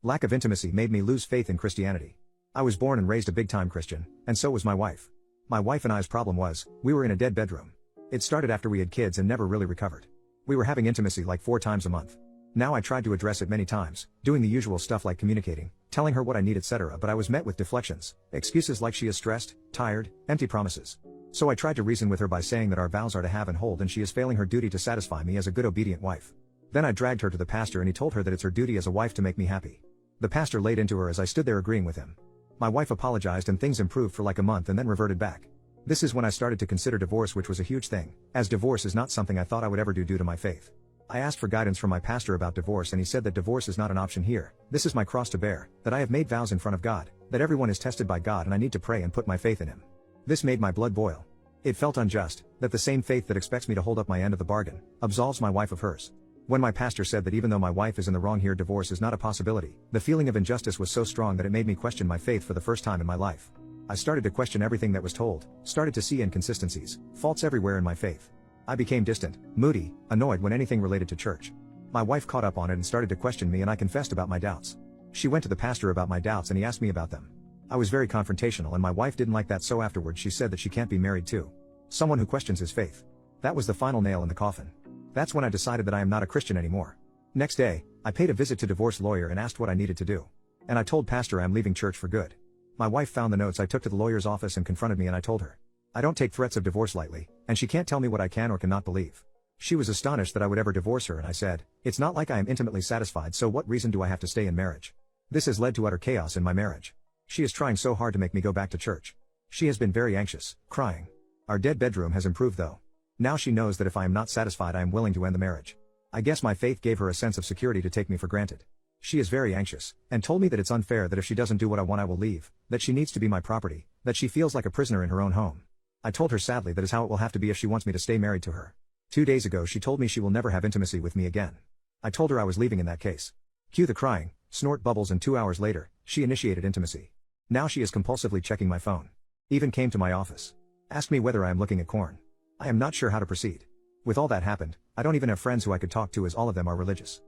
Lack of intimacy made me lose faith in Christianity. I was born and raised a big-time Christian, and so was my wife. My wife and I's problem was, we were in a dead bedroom. It started after we had kids and never really recovered. We were having intimacy like 4 times a month. Now I tried to address it many times, doing the usual stuff like communicating, telling her what I need etc. but I was met with deflections, excuses like she is stressed, tired, empty promises. So I tried to reason with her by saying that our vows are to have and hold and she is failing her duty to satisfy me as a good obedient wife. Then I dragged her to the pastor and he told her that it's her duty as a wife to make me happy. The pastor laid into her as I stood there agreeing with him. My wife apologized and things improved for like a month and then reverted back. This is when I started to consider divorce, which was a huge thing, as divorce is not something I thought I would ever do due to my faith. I asked for guidance from my pastor about divorce and he said that divorce is not an option here. This is my cross to bear, that I have made vows in front of God, that everyone is tested by God and I need to pray and put my faith in him. This made my blood boil. It felt unjust, that the same faith that expects me to hold up my end of the bargain, absolves my wife of hers. When my pastor said that even though my wife is in the wrong here, divorce is not a possibility, the feeling of injustice was so strong that it made me question my faith for the first time in my life. I started to question everything that was told, started to see inconsistencies, faults everywhere in my faith. I became distant, moody, annoyed when anything related to church. My wife caught up on it and started to question me and I confessed about my doubts. She went to the pastor about my doubts and he asked me about them. I was very confrontational and my wife didn't like that, so afterwards she said that she can't be married to someone who questions his faith. That was the final nail in the coffin. That's when I decided that I am not a Christian anymore. Next day, I paid a visit to divorce lawyer and asked what I needed to do. And I told pastor I am leaving church for good. My wife found the notes I took to the lawyer's office and confronted me and I told her. I don't take threats of divorce lightly, and she can't tell me what I can or cannot believe. She was astonished that I would ever divorce her and I said, it's not like I am intimately satisfied, so what reason do I have to stay in marriage? This has led to utter chaos in my marriage. She is trying so hard to make me go back to church. She has been very anxious, crying. Our dead bedroom has improved though. Now she knows that if I am not satisfied I am willing to end the marriage. I guess my faith gave her a sense of security to take me for granted. She is very anxious, and told me that it's unfair that if she doesn't do what I want I will leave, that she needs to be my property, that she feels like a prisoner in her own home. I told her sadly that is how it will have to be if she wants me to stay married to her. 2 days ago she told me she will never have intimacy with me again. I told her I was leaving in that case. Cue the crying, snort bubbles, and 2 hours later, she initiated intimacy. Now she is compulsively checking my phone. Even came to my office. Asked me whether I am looking at corn. I am not sure how to proceed. With all that happened, I don't even have friends who I could talk to as all of them are religious.